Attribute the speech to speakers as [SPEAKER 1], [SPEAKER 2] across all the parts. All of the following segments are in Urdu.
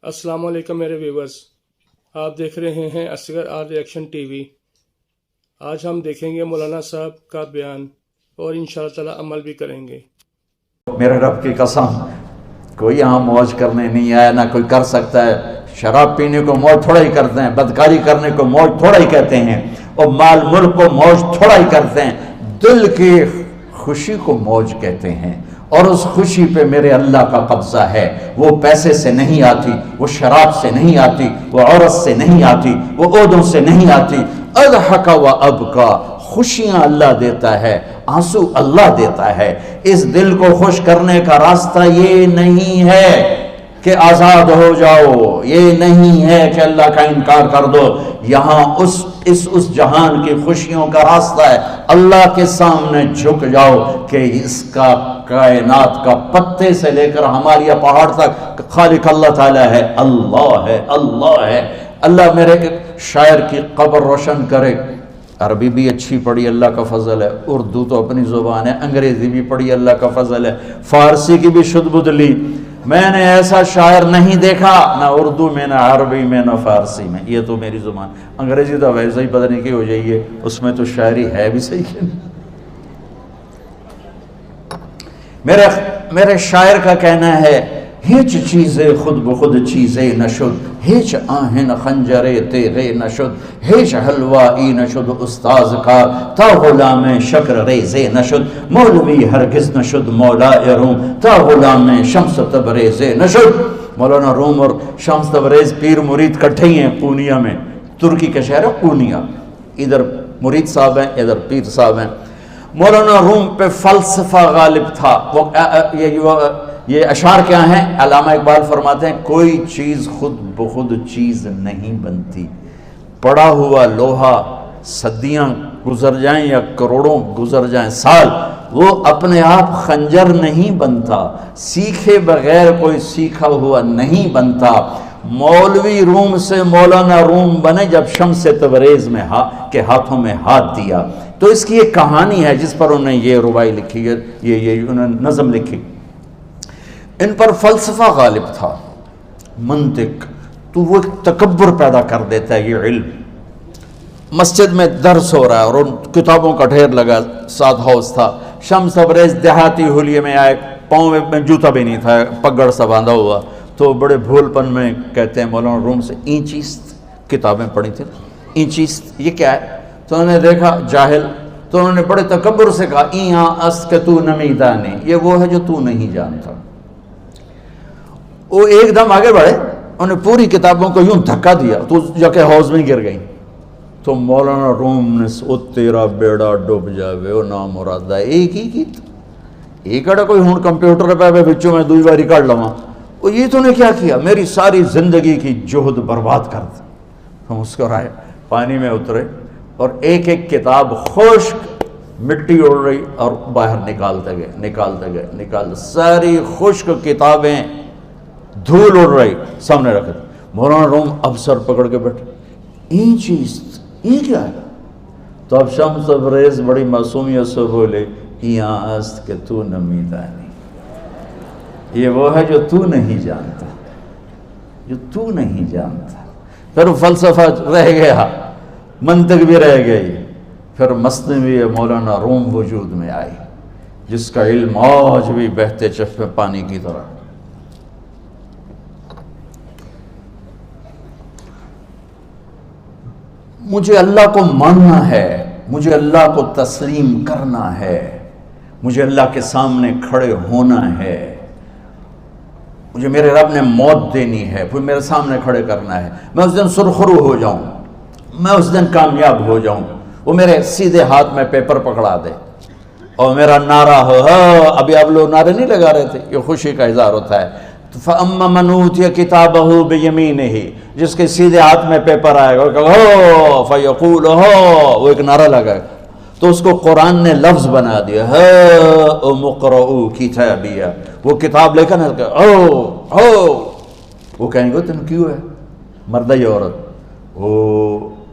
[SPEAKER 1] السلام علیکم میرے ویورز، آپ دیکھ رہے ہیں Asghar R reaction T V. آج ہم دیکھیں گے مولانا صاحب کا بیان اور انشاءاللہ تعالی عمل بھی کریں گے۔
[SPEAKER 2] میرے رب کی قسم، کوئی یہاں موج کرنے نہیں آیا، نہ کوئی کر سکتا ہے۔ شراب پینے کو موج تھوڑا ہی کرتے ہیں، بدکاری کرنے کو موج تھوڑا ہی کہتے ہیں، اور مال ملک کو موج تھوڑا ہی کرتے ہیں۔ دل کی خوشی کو موج کہتے ہیں، اور اس خوشی پہ میرے اللہ کا قبضہ ہے۔ وہ پیسے سے نہیں آتی، وہ شراب سے نہیں آتی، وہ عورت سے نہیں آتی، وہ عہدوں سے نہیں آتی۔ اضحک و ابکا، خوشیاں اللہ دیتا ہے، آنسو اللہ دیتا ہے۔ اس دل کو خوش کرنے کا راستہ یہ نہیں ہے کہ آزاد ہو جاؤ، یہ نہیں ہے کہ اللہ کا انکار کر دو۔ یہاں اس جہان کی خوشیوں کا راستہ ہے، اللہ کے سامنے جھک جاؤ کہ اس کا کائنات کا پتے سے لے کر ہمالیہ پہاڑ تک خالق اللہ تعالیٰ ہے، اللہ ہے، اللہ ہے۔ اللہ میرے شاعر کی قبر روشن کرے۔ عربی بھی اچھی پڑھی، اللہ کا فضل ہے، اردو تو اپنی زبان ہے، انگریزی بھی پڑھی، اللہ کا فضل ہے، فارسی کی بھی شد بدھ لی۔ میں نے ایسا شاعر نہیں دیکھا، نہ اردو میں، نہ عربی میں، نہ فارسی میں۔ یہ تو میری زبان، انگریزی تو ویسے ہی پتہ نہیں کی ہو جائیے، اس میں تو شاعری ہے بھی صحیح ہے۔ میرے شاعر کا کہنا ہے، ہیچ چیزیں خود بخود چیزیں نشد، ہیچ آہن خنجرے تیغے نشد، ہیچ حلوائی نشد استاذ کا، تا غلام شکر ریزے نشد، مولوی ہرگز نشد مولا روم، تا غلام شمس تبریز نشد۔ مولانا روم اور شمس تبریز پیر مرید کٹھے ہی ہیں قونیہ میں، ترکی کا شہر ہے قونیہ، ادھر مرید صاحب ہیں، ادھر پیر صاحب ہیں۔ مولانا روم پہ فلسفہ غالب تھا۔ یہ اشعار کیا ہیں؟ علامہ اقبال فرماتے ہیں، کوئی چیز خود بخود چیز نہیں بنتی، پڑا ہوا لوہا صدیاں گزر جائیں یا کروڑوں گزر جائیں سال، وہ اپنے آپ خنجر نہیں بنتا، سیکھے بغیر کوئی سیکھا ہوا نہیں بنتا۔ مولوی روم سے مولانا روم بنے جب شمس تبریز میں کے ہاتھوں میں ہاتھ دیا۔ تو اس کی ایک کہانی ہے جس پر انہوں نے یہ ربائی لکھی ہے، یہ انہوں نے نظم لکھی۔ ان پر فلسفہ غالب تھا، منطق، تو وہ تکبر پیدا کر دیتا ہے یہ علم۔ مسجد میں درس ہو رہا ہے اور ان کتابوں کا ڈھیر لگا، ساتھ ہاؤس تھا۔ شمس تبریز دیہاتی حلیے میں آئے، پاؤں میں جوتا بھی نہیں تھا، پگڑ سا باندھا ہوا، تو بڑے بھول پن میں کہتے ہیں مولانا روم سے، اینچیست کتابیں پڑھی تھیں، اینچیست یہ کیا ہے؟ تو انہوں نے دیکھا جاہل، تو انہوں نے بڑے تکبر سے کہا، ایہاں است کہ تو نمیدانی، یہ وہ ہے جو تو نہیں جانتا۔ وہ ایک دم آگے بڑھے، انہوں نے پوری کتابوں کو یوں دھکا دیا تو جا کے حوض میں گر گئی۔ تو مولانا روم نے او تیرا بیڑا ڈوب جاوے او نام مرادہ، ایک ہی کیت ایک اڑا کوئی ہون کمپیوٹر پہ بچوں میں دوئی باری کر لواں، وہ یہ تو نے کیا کیا، میری ساری زندگی کی جہد برباد کر دی۔ ہم مسکرائے، پانی میں اترے اور ایک ایک کتاب خشک مٹی اڑ رہی اور باہر نکالتے گئے، ساری خشک کتابیں دھول اڑ رہی سامنے رکھے۔ مولانا روم اب سر پکڑ کے بیٹھے، این چیز یہ کیا ہے؟ تو اب شمس تبریز بڑی معصومیت سے بولے، یہاں است کہ تو نمیدانی، یہ وہ ہے جو تو نہیں جانتا، جو تو نہیں جانتا۔ پھر فلسفہ رہ گیا، منطق بھی رہ گئی، پھر مثنوی مولانا روم وجود میں آئی، جس کا علم آج بھی بہتے چشمے پانی کی طرح۔ مجھے اللہ کو ماننا ہے، مجھے اللہ کو تسلیم کرنا ہے، مجھے اللہ کے سامنے کھڑے ہونا ہے، مجھے میرے رب نے موت دینی ہے، پھر میرے سامنے کھڑے کرنا ہے، میں اس دن سرخرو ہو جاؤں، میں اس دن کامیاب ہو جاؤں، وہ میرے سیدھے ہاتھ میں پیپر پکڑا دے اور میرا نعرہ ہو۔ ابھی آپ لوگ نعرے نہیں لگا رہے تھے، یہ خوشی کا اظہار ہوتا ہے۔ فَأَمَّا مَنْ أُوتِيَ كِتَابَهُ بِيَمِينِهِ، جس کے سیدھے ہاتھ میں پیپر آئے گا، فَيَقُولُ وہ ایک نعرہ لگائے گا، تو اس کو قرآن نے لفظ بنا دیا، هَاؤْمُ اقْرَءُوا كِتَابِيَهْ، وہ کتاب لے کر وہ کہیں گے تم کیوں ہے مرد یا عورت،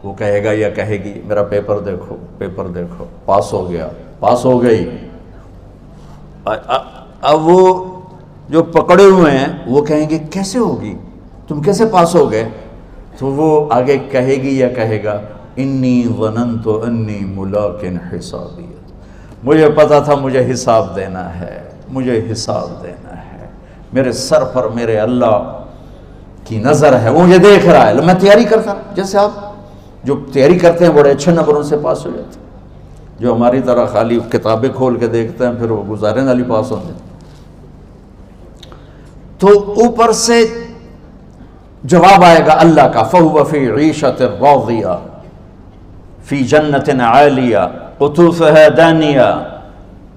[SPEAKER 2] وہ کہے گا یا کہے گی میرا پیپر دیکھو، پیپر دیکھو، پاس ہو گیا، پاس ہو گئی۔ اب وہ جو پکڑے ہوئے ہیں وہ کہیں گے کیسے ہوگی، تم کیسے پاس ہو گئے؟ تو وہ آگے کہے گی یا کہے گا انی ظننت انی ملاق حسابیہ، مجھے پتا تھا مجھے حساب دینا ہے، مجھے حساب دینا ہے، میرے سر پر میرے اللہ کی نظر ہے، وہ مجھے دیکھ رہا ہے، میں تیاری کرتا، جیسے آپ جو تیاری کرتے ہیں بڑے اچھے نمبروں سے پاس ہو جاتے ہیں، جو ہماری طرح خالی کتابیں کھول کے دیکھتے ہیں پھر وہ گزارے والی پاس ہوتے ہیں۔ تو اوپر سے جواب آئے گا اللہ کا فَهُوَ فِي عِيشَةٍ رَاضِيَةٍ فِي جَنَّةٍ عَالِيَةٍ قُطُوفُهَا دَانِيَةٌ،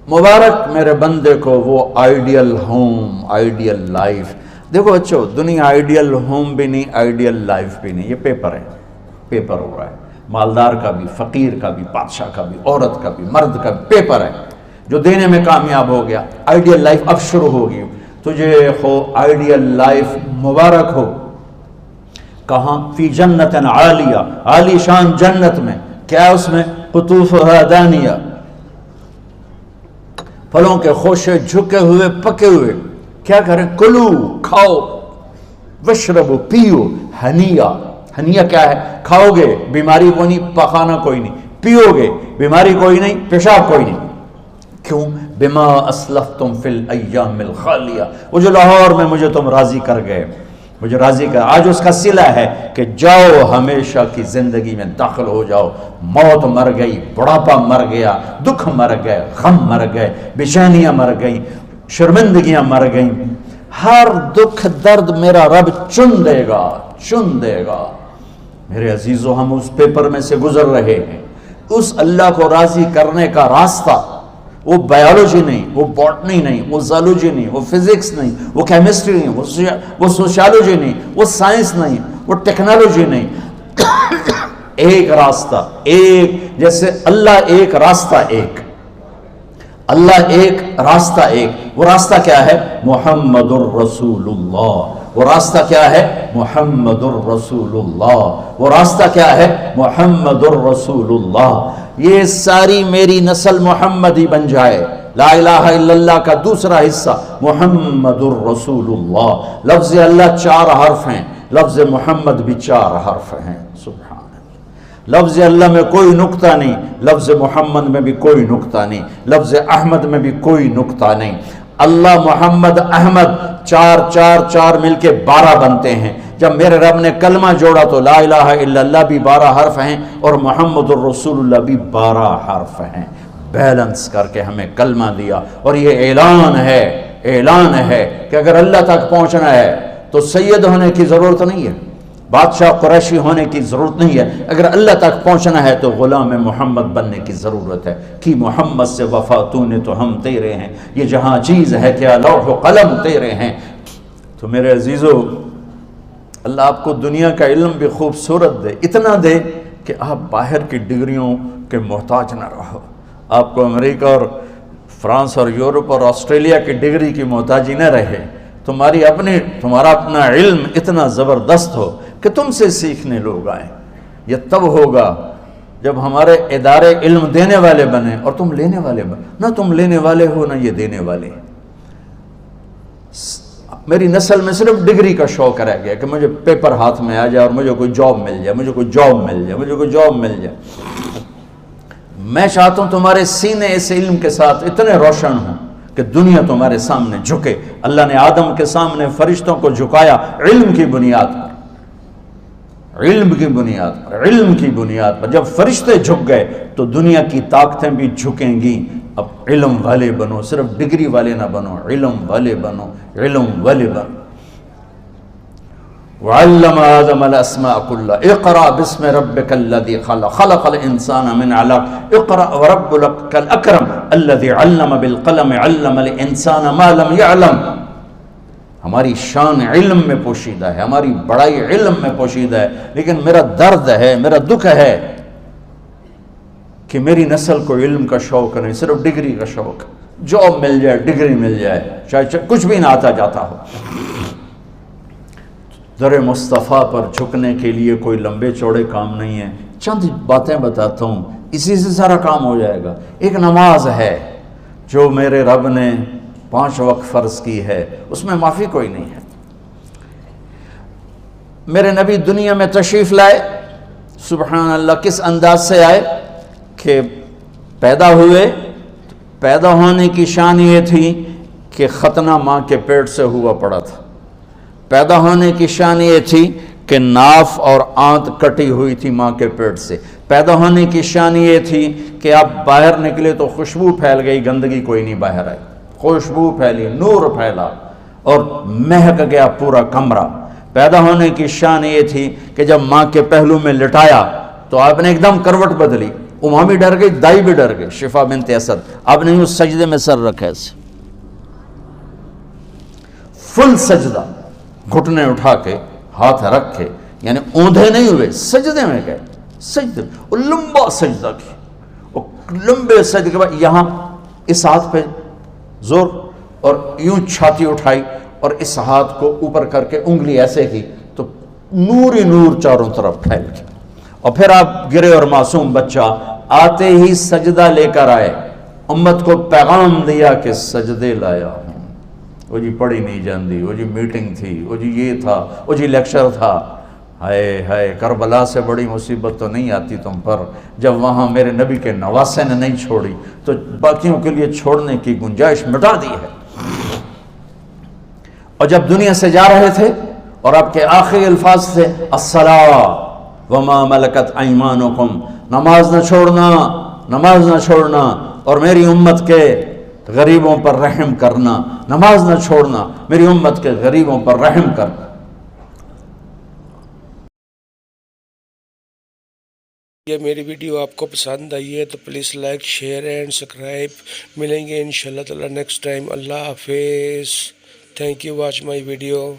[SPEAKER 2] مبارک میرے بندے کو وہ آئیڈیل ہوم، آئیڈیل لائف۔ دیکھو بچو، دنیا آئیڈیل ہوم بھی نہیں، آئیڈیل لائف بھی نہیں، یہ پیپر ہے، پیپر ہو رہا ہے، مالدار کا بھی، فقیر کا بھی، بادشاہ کا بھی، عورت کا بھی، مرد کا بھی پیپر ہے، جو دینے میں کامیاب ہو گیا۔ آئیڈیل لائف اب شروع ہوگی، تجھے ہو آئیڈیل لائف مبارک ہو۔ کہاں؟ فی جنت عالیہ، عالی شان جنت میں، کیا اس میں؟ قطوفہا دانیہ، پھلوں کے خوشے جھکے ہوئے پکے ہوئے۔ کیا کریں؟ کلو، کھاؤ، وشربو، پیو، ہنیا، ہنیا کیا ہے؟ کھاؤ گے بیماری کوئی نہیں، پخانا کوئی نہیں، پیو گے بیماری کوئی نہیں، پیشاب کوئی نہیں۔ کیوں؟ بما اسلفتم فی الایام الخالیہ، وہ جو لاہور میں مجھے تم راضی کر گئے، مجھے راضی کر، آج اس کا صلہ ہے کہ جاؤ ہمیشہ کی زندگی میں داخل ہو جاؤ۔ موت مر گئی، بڑھاپا مر گیا، دکھ مر گئے، غم مر گئے، بے چینیاں مر گئیں، شرمندگیاں مر گئیں، ہر دکھ درد میرا رب چن دے گا، چن دے گا۔ میرے عزیزو، ہم اس پیپر میں سے گزر رہے ہیں۔ اس اللہ کو راضی کرنے کا راستہ، وہ بایولوجی نہیں، وہ باٹنی نہیں، وہ زالوجی نہیں، وہ فزکس نہیں، وہ کیمسٹری نہیں، وہ سوشیالوجی نہیں، وہ سائنس نہیں، وہ ٹیکنالوجی نہیں۔ ایک راستہ، ایک، جیسے اللہ ایک، راستہ ایک، اللہ ایک، راستہ ایک۔ وہ راستہ کیا ہے؟ محمد الرسول اللہ۔ وہ راستہ کیا ہے؟ محمد الرسول اللہ۔ وہ راستہ کیا ہے؟ محمد الرسول اللہ۔ یہ ساری میری نسل محمدی بن جائے۔ لا الہ الا اللہ کا دوسرا حصہ محمد الرسول اللہ۔ لفظ اللہ 4 حرف ہیں، لفظ محمد بھی 4 حرف ہیں۔ سبحان اللہ۔ لفظ اللہ میں کوئی نقطہ نہیں، لفظ محمد میں بھی کوئی نقطہ نہیں، لفظ احمد میں بھی کوئی نقطہ نہیں۔ اللہ، محمد، احمد، 4 4 4 مل کے 12 بنتے ہیں۔ جب میرے رب نے کلمہ جوڑا تو لا الہ الا اللہ بھی 12 حرف ہیں اور محمد الرسول اللہ بھی 12 حرف ہیں۔ بیلنس کر کے ہمیں کلمہ دیا، اور یہ اعلان ہے، اعلان ہے کہ اگر اللہ تک پہنچنا ہے تو سید ہونے کی ضرورت نہیں ہے، بادشاہ قریشی ہونے کی ضرورت نہیں ہے۔ اگر اللہ تک پہنچنا ہے تو غلام محمد بننے کی ضرورت ہے۔ کہ محمد سے وفا تو نے تو ہم تیرے ہیں، یہ جہاں چیز ہے کیا لوح و قلم تیرے ہیں۔ تو میرے عزیزو، اللہ آپ کو دنیا کا علم بھی خوبصورت دے، اتنا دے کہ آپ باہر کی ڈگریوں کے محتاج نہ رہو، آپ کو امریکہ اور فرانس اور یورپ اور آسٹریلیا کی ڈگری کی محتاجی نہ رہے، تمہارا اپنا علم اتنا زبردست ہو کہ تم سے سیکھنے لوگ آئیں۔ یہ تب ہوگا جب ہمارے ادارے علم دینے والے بنے اور تم لینے والے بنے، نہ تم لینے والے ہو نہ یہ دینے والے۔ میری نسل میں صرف ڈگری کا شوق رہ گیا کہ مجھے پیپر ہاتھ میں آ جائے اور مجھے کوئی جاب مل جائے، مجھے کوئی جاب مل جائے، مجھے کوئی جاب مل جائے۔ میں چاہتا ہوں تمہارے سینے اس علم کے ساتھ اتنے روشن ہوں کہ دنیا تمہارے سامنے جھکے۔ اللہ نے آدم کے سامنے فرشتوں کو جھکایا علم کی بنیاد پر، علم کی بنیاد پر، علم کی بنیاد پر۔ جب فرشتے جھک گئے تو دنیا کی طاقتیں بھی جھکیں گی۔ اب علم والے بنو، صرف ڈگری والے نہ بنو، علم والے بنو، علم والے بنو۔ وعلم آدم الاسماء كلها اقرأ باسم ربك الذي خلق خلق الانسان من علق اقرأ وربك الاكرم الذي علم بالقلم علم الانسان ما لم يعلم۔ ہماری شان علم میں پوشیدہ ہے، ہماری بڑائی علم میں پوشیدہ ہے، لیکن میرا درد ہے، میرا دکھ ہے کہ میری نسل کو علم کا شوق نہیں، صرف ڈگری کا شوق۔ جاب مل جائے، ڈگری مل جائے، چاہے کچھ بھی نہ آتا جاتا ہو۔ در مصطفیٰ پر جھکنے کے لیے کوئی لمبے چوڑے کام نہیں ہے، چند باتیں بتاتا ہوں، اسی سے سارا کام ہو جائے گا۔ ایک نماز ہے جو میرے رب نے 5 وقت فرض کی ہے، اس میں معافی کوئی نہیں ہے۔ میرے نبی دنیا میں تشریف لائے، سبحان اللہ کس انداز سے آئے کہ پیدا ہوئے، پیدا ہونے کی شان یہ تھی کہ ختنہ ماں کے پیٹ سے ہوا پڑا تھا، پیدا ہونے کی شان یہ تھی کہ ناف اور آنت کٹی ہوئی تھی ماں کے پیٹ سے، پیدا ہونے کی شان یہ تھی کہ آپ باہر نکلے تو خوشبو پھیل گئی، گندگی کوئی نہیں باہر آئی، خوشبو پھیلی، نور پھیلا اور مہک گیا پورا کمرہ۔ پیدا ہونے کی شان یہ تھی کہ جب ماں کے پہلو میں لٹایا تو آپ نے ایک دم کروٹ بدلی، ماں بھی ڈر گئی، دائی بھی ڈر گئی، شفا بنت اسد، آپ نے اس سجدے میں سر رکھا ایسے فل سجدہ، گھٹنے اٹھا کے ہاتھ رکھ کے، یعنی اوندھے نہیں ہوئے، سجدے میں گئے، سجدے اور لمبا سجدہ کیا، اور لمبے سجدے کے بعد یہاں اس ہاتھ پہ زور اور یوں چھاتی اٹھائی اور اس ہاتھ کو اوپر کر کے انگلی ایسے کی تو نور ہی نور چاروں طرف پھیل گیا، اور پھر آپ گرے اور معصوم بچہ آتے ہی سجدہ لے کر آئے، امت کو پیغام دیا کہ سجدے لایا ہوں۔ وہ جی پڑھی نہیں جاندی، وہ جی میٹنگ تھی، وہ جی یہ تھا، وہ جی لیکچر تھا، ہائے ہائے کربلا سے بڑی مصیبت تو نہیں آتی تم پر جب وہاں میرے نبی کے نواسے نے نہیں چھوڑی تو باقیوں کے لیے چھوڑنے کی گنجائش مٹا دی ہے۔ اور جب دنیا سے جا رہے تھے اور آپ کے آخری الفاظ تھے الصلاۃ وما ملکت ایمانکم، نماز نہ چھوڑنا، نماز نہ چھوڑنا، اور میری امت کے غریبوں پر رحم کرنا، نماز نہ چھوڑنا، میری امت کے غریبوں پر رحم کرنا۔
[SPEAKER 1] یہ میری ویڈیو آپ کو پسند آئی ہے تو please like share and subscribe, ملیں گے انشاءاللہ تعالی نیکسٹ ٹائم۔ اللہ حافظ، thank you watch my video.